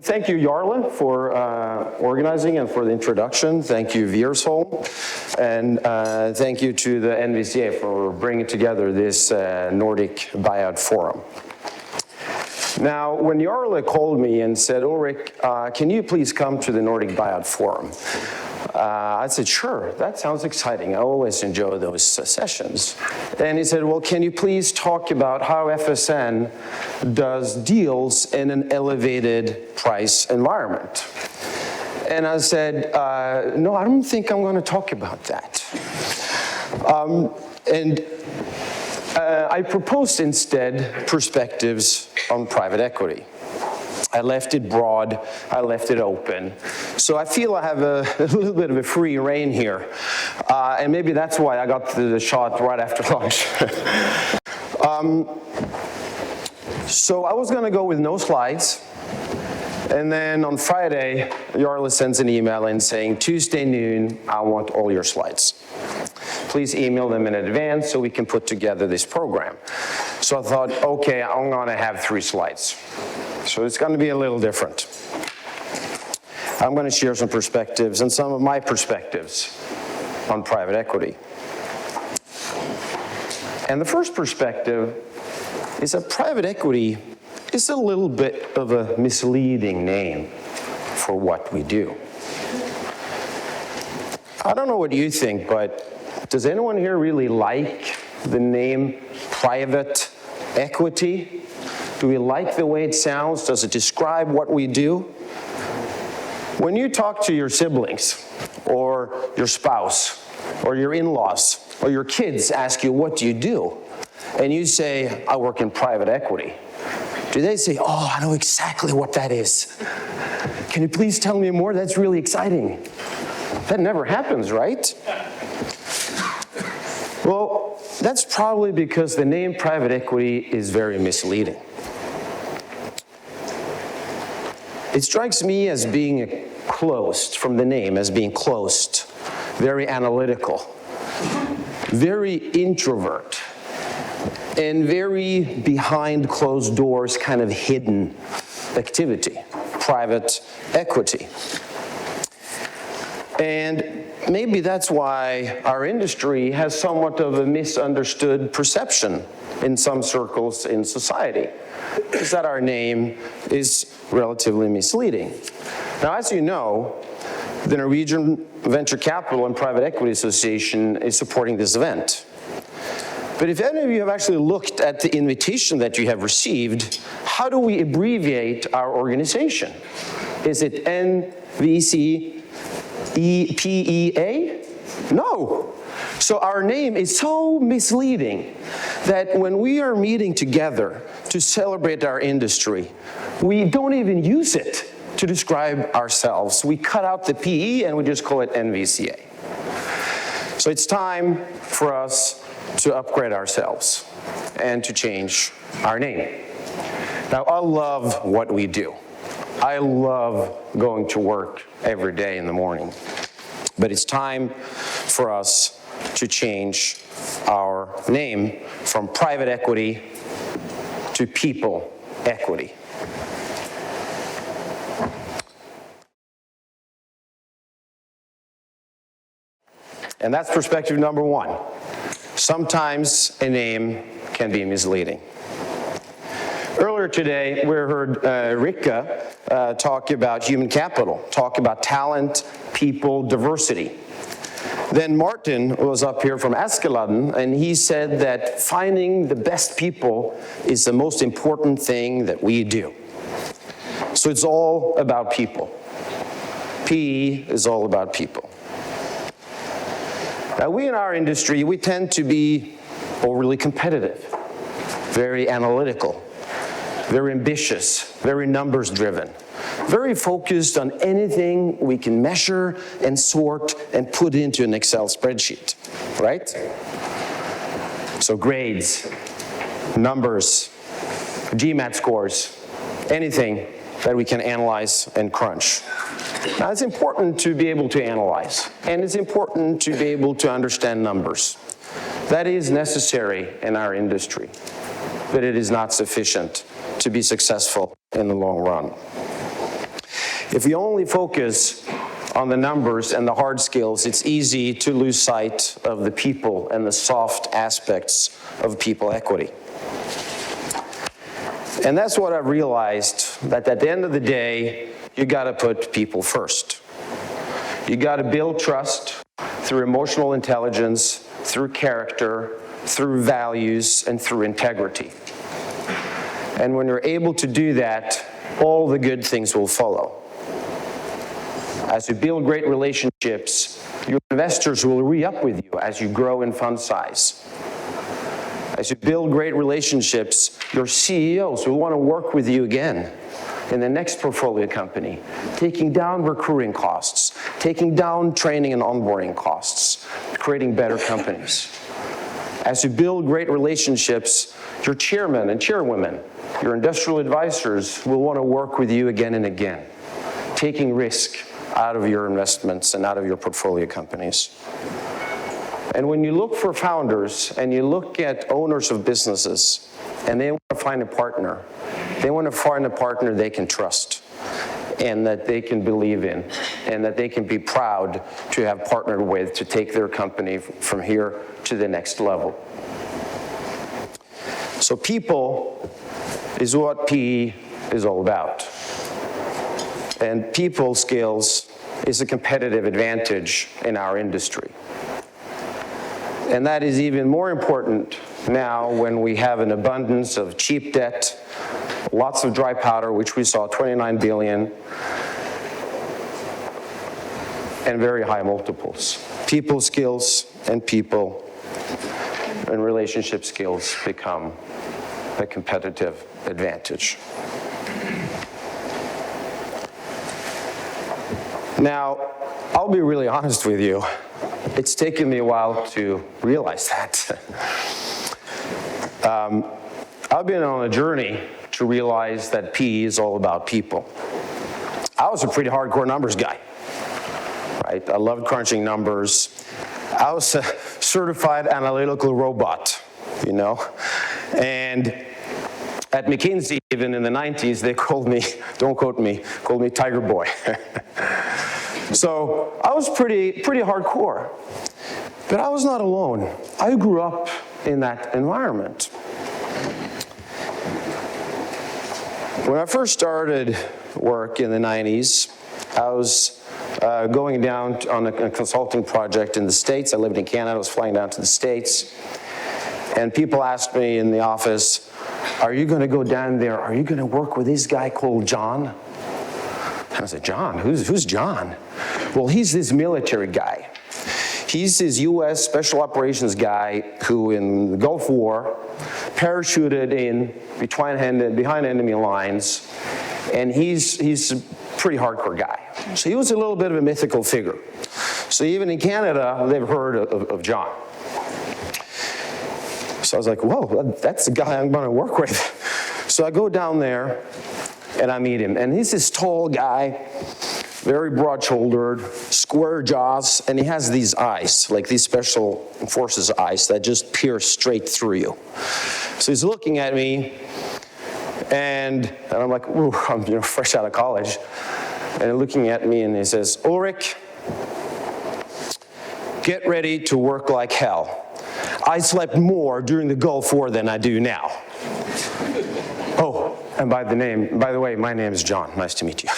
Thank you, Jarle, for organizing and for the introduction. Thank you, Wiersholm. And thank you to the NVCA for bringing together this Nordic Buy Out Forum. Now, when Jarle called me and said, Ulrik, can you please come to the Nordic Buy Out Forum? I said, sure, that sounds exciting. I always enjoy those sessions. And he said, well, can you please talk about how FSN does deals in an elevated price environment? And I said, no, I don't think I'm going to talk about that. I proposed instead perspectives on private equity. I left it broad, I left it open. So I feel I have a little bit of a free rein here. And maybe that's why I got the shot right after lunch. So I was gonna go with no slides. And then on Friday, Jarle sends an email in saying, Tuesday noon, I want all your slides. Please email them in advance so we can put together this program. So I thought, okay, I'm gonna have 3 slides. So it's gonna be a little different. I'm gonna share some perspectives and some of my perspectives on private equity. And the first perspective is that private equity is a little bit of a misleading name for what we do. I don't know what you think, but does anyone here really like the name private equity? Do we like the way it sounds? Does it describe what we do? When you talk to your siblings, or your spouse, or your in-laws, or your kids ask you, what do you do? And you say, I work in private equity. Do they say, oh, I know exactly what that is. Can you please tell me more? That's really exciting. That never happens, right? Well, that's probably because the name private equity is very misleading. It strikes me as being closed, from the name, as being closed, very analytical, very introvert, and very behind closed doors kind of hidden activity, private equity. And maybe that's why our industry has somewhat of a misunderstood perception in some circles in society, is that our name is relatively misleading. Now, as you know, the Norwegian Venture Capital and Private Equity Association is supporting this event. But if any of you have actually looked at the invitation that you have received, how do we abbreviate our organization? Is it NVCEPEA? No. So our name is so misleading that when we are meeting together to celebrate our industry, we don't even use it to describe ourselves. We cut out the PE and we just call it NVCA. So it's time for us to upgrade ourselves and to change our name. Now, I love what we do. I love going to work every day in the morning. But it's time for us to change our name from private equity to people equity. And that's perspective number 1. Sometimes a name can be misleading. Earlier today, we heard Rika talk about human capital, talk about talent, people, diversity. Then Martin was up here from Askeladden, and he said that finding the best people is the most important thing that we do. So it's all about people. PE is all about people. Now, we in our industry, we tend to be overly competitive, very analytical, very ambitious, very numbers-driven, very focused on anything we can measure and sort and put into an Excel spreadsheet, right? So grades, numbers, GMAT scores, anything that we can analyze and crunch. Now, it's important to be able to analyze, and it's important to be able to understand numbers. That is necessary in our industry, but it is not sufficient to be successful in the long run. If you only focus on the numbers and the hard skills, it's easy to lose sight of the people and the soft aspects of people equity. And that's what I've realized, that at the end of the day, you gotta put people first. You gotta build trust through emotional intelligence, through character, through values, and through integrity. And when you're able to do that, all the good things will follow. As you build great relationships, your investors will re-up with you as you grow in fund size. As you build great relationships, your CEOs will want to work with you again in the next portfolio company, taking down recruiting costs, taking down training and onboarding costs, creating better companies. As you build great relationships, your chairmen and chairwomen, your industrial advisors will want to work with you again and again, taking risk out of your investments and out of your portfolio companies. And when you look for founders and you look at owners of businesses and they want to find a partner, they want to find a partner they can trust and that they can believe in and that they can be proud to have partnered with to take their company from here to the next level. So people is what PE is all about. And people skills is a competitive advantage in our industry. And that is even more important now when we have an abundance of cheap debt, lots of dry powder, which we saw 29 billion, and very high multiples. People skills and people and relationship skills become a competitive advantage. Now, I'll be really honest with you. It's taken me a while to realize that. I've been on a journey to realize that PE is all about people. I was a pretty hardcore numbers guy, right? I loved crunching numbers. I was a certified analytical robot, you know? And at McKinsey, even in the 90s, they called me, don't quote me, called me Tiger Boy. So I was pretty hardcore. But I was not alone. I grew up in that environment. When I first started work in the 90s, I was going down on a consulting project in the States. I lived in Canada. I was flying down to the States. And people asked me in the office, are you going to go down there? Are you going to work with this guy called John? And I said, John? Who's John? Well, he's this military guy. He's this U.S. Special Operations guy who, in the Gulf War, parachuted in behind enemy lines, and he's a pretty hardcore guy. So he was a little bit of a mythical figure. So even in Canada, they've heard of John. So I was like, whoa, that's the guy I'm going to work with. So I go down there, and I meet him. And he's this tall guy, very broad-shouldered, square jaws, and he has these eyes, like these special forces eyes that just pierce straight through you. So he's looking at me, and I'm like, ooh, I'm fresh out of college. And looking at me, and he says, Ulrik, get ready to work like hell. I slept more during the Gulf War than I do now. Oh, and by the way, my name is John. Nice to meet you.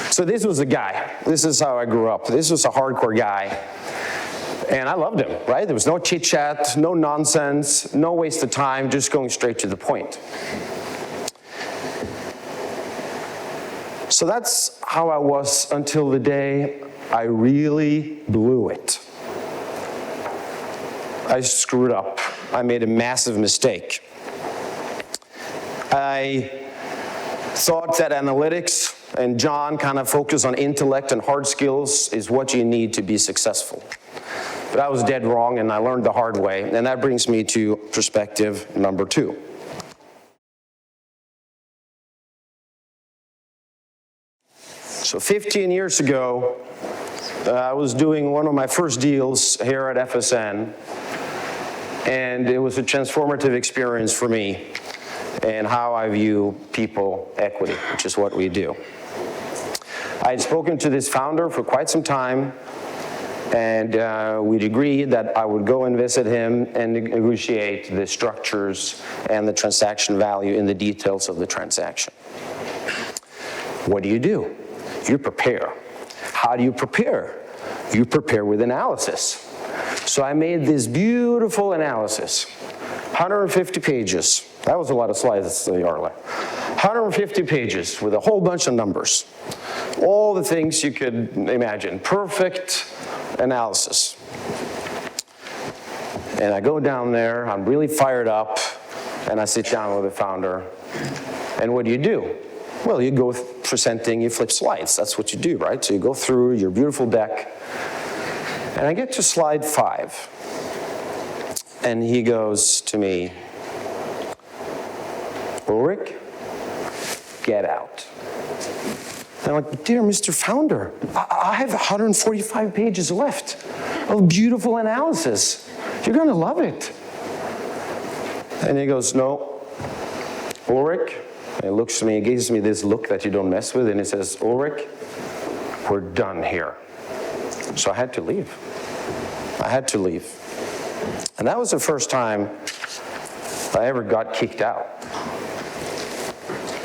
So this was a guy. This is how I grew up. This was a hardcore guy. And I loved him, right? There was no chit-chat, no nonsense, no waste of time, just going straight to the point. So that's how I was until the day I really blew it. I screwed up. I made a massive mistake. I thought that analytics and John kind of focused on intellect and hard skills is what you need to be successful. But I was dead wrong, and I learned the hard way. And that brings me to perspective number 2. So 15 years ago, I was doing one of my first deals here at FSN, and it was a transformative experience for me and how I view people equity, which is what we do. I had spoken to this founder for quite some time, and we'd agreed that I would go and visit him and negotiate the structures and the transaction value in the details of the transaction. What do? You prepare. How do you prepare? You prepare with analysis. So I made this beautiful analysis, 150 pages. That was a lot of slides, Jarle. 150 pages with a whole bunch of numbers. All the things you could imagine. Perfect analysis. And I go down there, I'm really fired up, and I sit down with the founder. And what do? Well, you go presenting, you flip slides. That's what you do, right? So you go through your beautiful deck. And I get to slide 5. And he goes to me, Ulrik, get out. And I'm like, dear Mr. Founder, I have 145 pages left of beautiful analysis. You're going to love it. And he goes, no, Ulrik. And he looks at me, he gives me this look that you don't mess with, and he says, Ulrik, we're done here. So I had to leave. And that was the first time I ever got kicked out.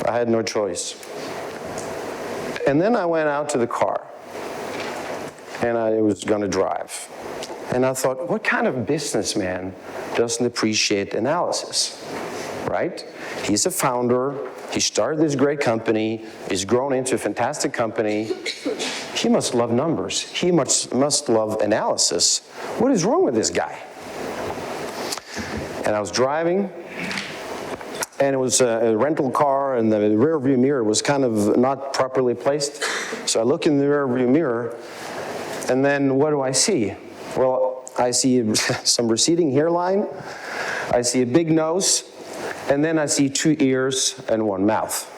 I had no choice. And then I went out to the car, and I was going to drive. And I thought, what kind of businessman doesn't appreciate analysis, right? He's a founder. He started this great company. He's grown into a fantastic company. He must love numbers. He must love analysis. What is wrong with this guy? And I was driving, and it was a rental car, and the rear view mirror was kind of not properly placed. So I look in the rear view mirror, and then what do I see? Well, I see some receding hairline, I see a big nose, and then I see 2 ears and 1 mouth.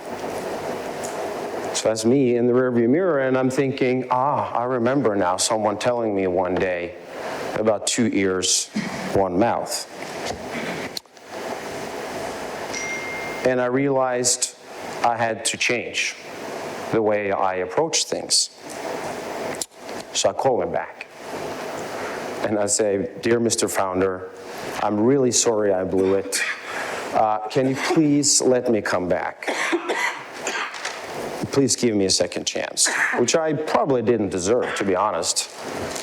So that's me in the rearview mirror, and I'm thinking, I remember now someone telling me one day about 2 ears, 1 mouth. And I realized I had to change the way I approached things. So I call him back. And I say, dear Mr. Founder, I'm really sorry I blew it. Can you please let me come back? Please give me a second chance, which I probably didn't deserve, to be honest.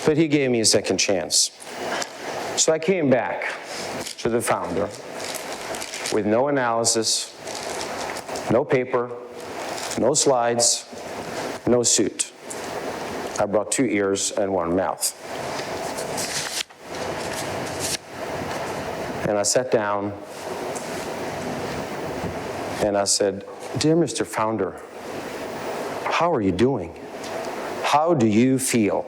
But he gave me a second chance. So I came back to the founder with no analysis, no paper, no slides, no suit. I brought 2 ears and 1 mouth. And I sat down and I said, dear Mr. Founder, how are you doing? How do you feel?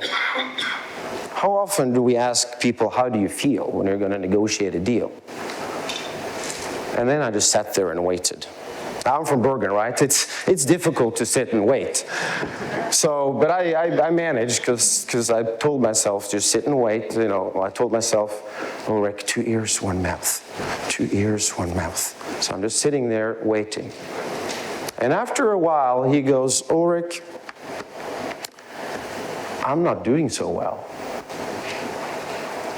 How often do we ask people, how do you feel when you're going to negotiate a deal? And then I just sat there and waited. I'm from Bergen, right? It's difficult to sit and wait. So, but I managed because I told myself, just sit and wait. You know, I told myself, Ulrik, 2 ears, 1 mouth. 2 ears, 1 mouth. So I'm just sitting there waiting. And after a while, he goes, Ulrik, I'm not doing so well.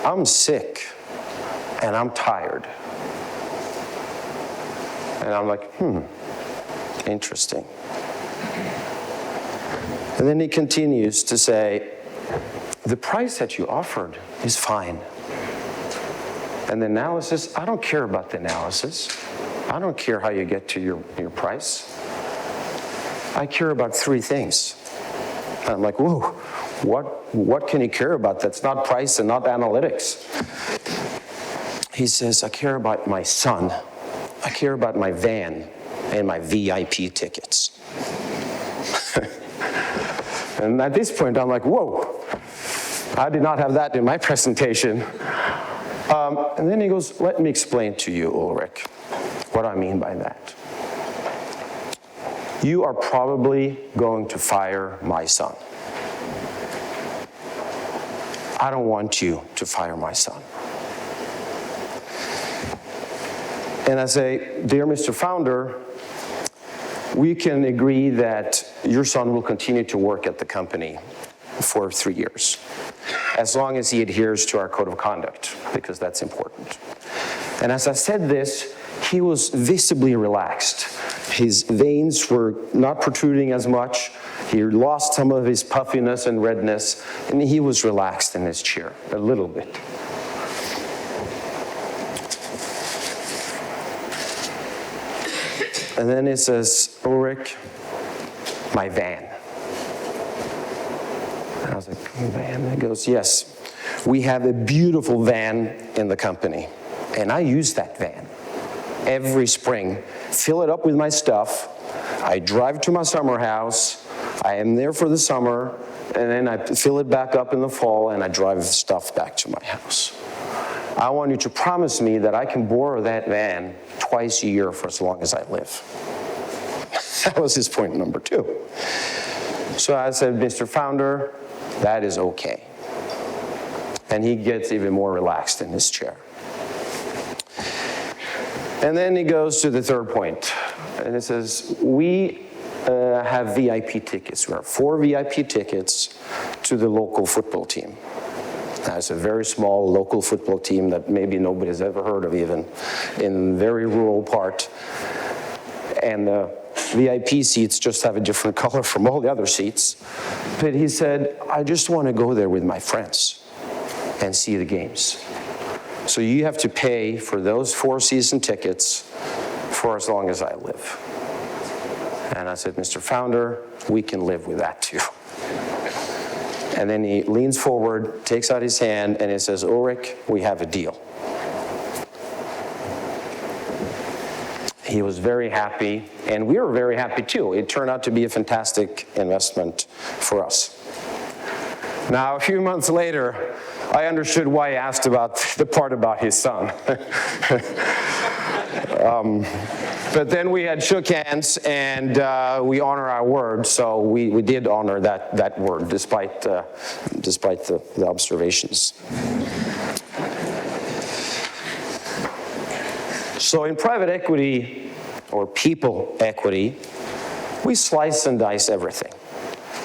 I'm sick and I'm tired. And I'm like, interesting. And then he continues to say, the price that you offered is fine. And the analysis, I don't care about the analysis. I don't care how you get to your price. I care about 3 things. And I'm like, whoa, what can you care about that's not price and not analytics? He says, I care about my son. I care about my van and my VIP tickets. And at this point, I'm like, whoa, I did not have that in my presentation. And then he goes, let me explain to you, Ulrik, what I mean by that. You are probably going to fire my son. I don't want you to fire my son. And I say, dear Mr. Founder, we can agree that your son will continue to work at the company for 3 years, as long as he adheres to our code of conduct, because that's important. And as I said this, he was visibly relaxed. His veins were not protruding as much. He lost some of his puffiness and redness, and he was relaxed in his chair a little bit. And then he says, Ulrik, my van. And I was like, van? And he goes, yes, we have a beautiful van in the company. And I use that van every spring, fill it up with my stuff. I drive to my summer house. I am there for the summer, and then I fill it back up in the fall, and I drive the stuff back to my house. I want you to promise me that I can borrow that van twice a year for as long as I live. That was his point number 2. So I said, Mr. Founder, that is okay. And he gets even more relaxed in his chair. And then he goes to the third point, and he says, we have VIP tickets. We have 4 VIP tickets to the local football team. It's a very small local football team that maybe nobody's ever heard of, even in very rural part. And the VIP seats just have a different color from all the other seats. But he said, I just want to go there with my friends and see the games. So you have to pay for those 4 season tickets for as long as I live. And I said, Mr. Founder, we can live with that too. And then he leans forward, takes out his hand, and he says, Ulrik, we have a deal. He was very happy, and we were very happy too. It turned out to be a fantastic investment for us. Now, a few months later, I understood why he asked about the part about his son. But then we had shook hands, and we honor our word, so we did honor that word, despite the observations. So in private equity, or people equity, we slice and dice everything.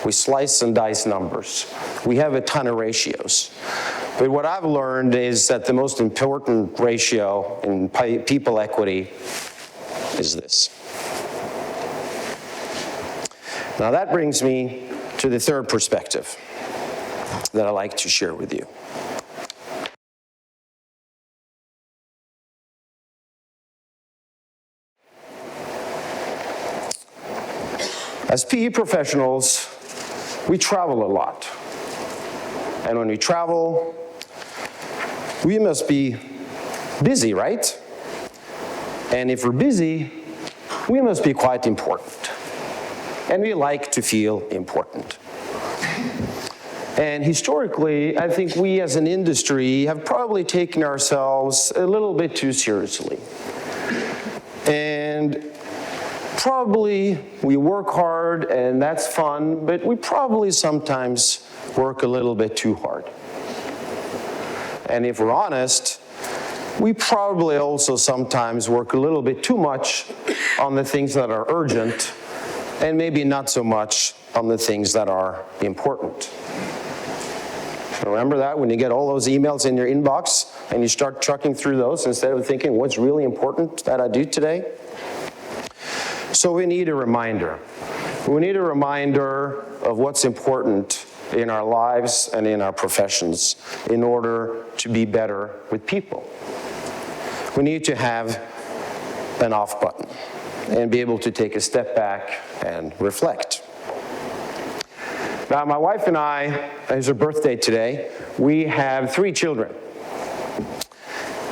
We slice and dice numbers. We have a ton of ratios. But what I've learned is that the most important ratio in people equity is this. Now that brings me to the third perspective that I'd like to share with you. As PE professionals, we travel a lot. And when we travel, we must be busy, right? And if we're busy, we must be quite important. And we like to feel important. And historically, I think we as an industry have probably taken ourselves a little bit too seriously. And probably we work hard and that's fun, but we probably sometimes work a little bit too hard. And if we're honest, we probably also sometimes work a little bit too much on the things that are urgent and maybe not so much on the things that are important. Remember that when you get all those emails in your inbox and you start trucking through those instead of thinking, what's really important that I do today? So we need a reminder. We need a reminder of what's important in our lives and in our professions in order to be better with people. We need to have an off button and be able to take a step back and reflect. Now, my wife and I, it's her birthday today, we have 3 children.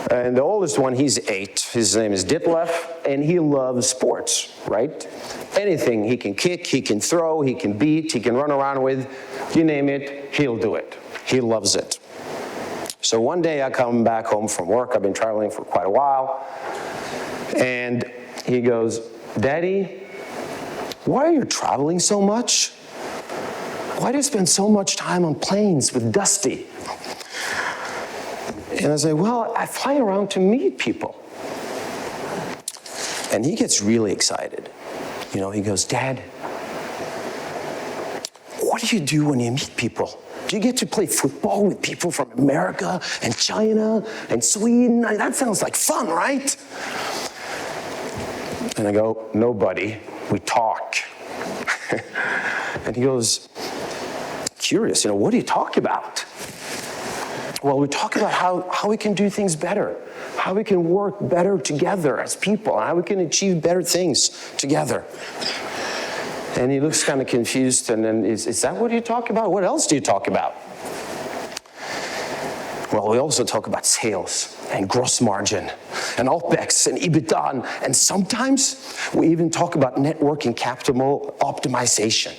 And the oldest one, he's 8. His name is Ditlev, and he loves sports, right? Anything he can kick, he can throw, he can beat, he can run around with, you name it, he'll do it. He loves it. So one day I come back home from work, I've been traveling for quite a while, and he goes, Daddy, why are you traveling so much? Why do you spend so much time on planes with Dusty? And I say, well, I fly around to meet people. And he gets really excited. he goes, Dad, what do you do when you meet people? Do you get to play football with people from America and China and Sweden? That sounds like fun, right? And I go, no, buddy, we talk. And he goes, curious, what do you talk about? Well, we talk about how we can do things better, how we can work better together as people, how we can achieve better things together. And he looks kind of confused, and then is that what you talk about? What else do you talk about? Well, we also talk about sales and gross margin and OPEX and EBITDA, and sometimes we even talk about net working capital optimization.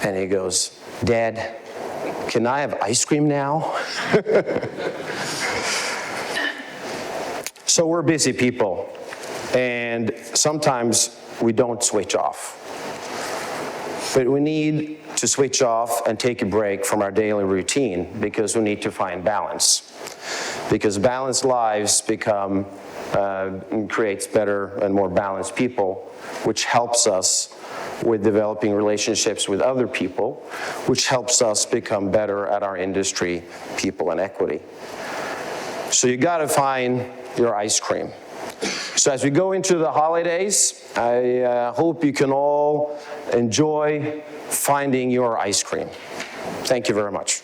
And he goes, Dad, can I have ice cream now? So we're busy people, and sometimes we don't switch off. But we need to switch off and take a break from our daily routine because we need to find balance. Because balanced lives creates better and more balanced people, which helps us with developing relationships with other people, which helps us become better at our industry, people, and equity. So you got to find your ice cream. So as we go into the holidays, I hope you can all enjoy finding your ice cream. Thank you very much.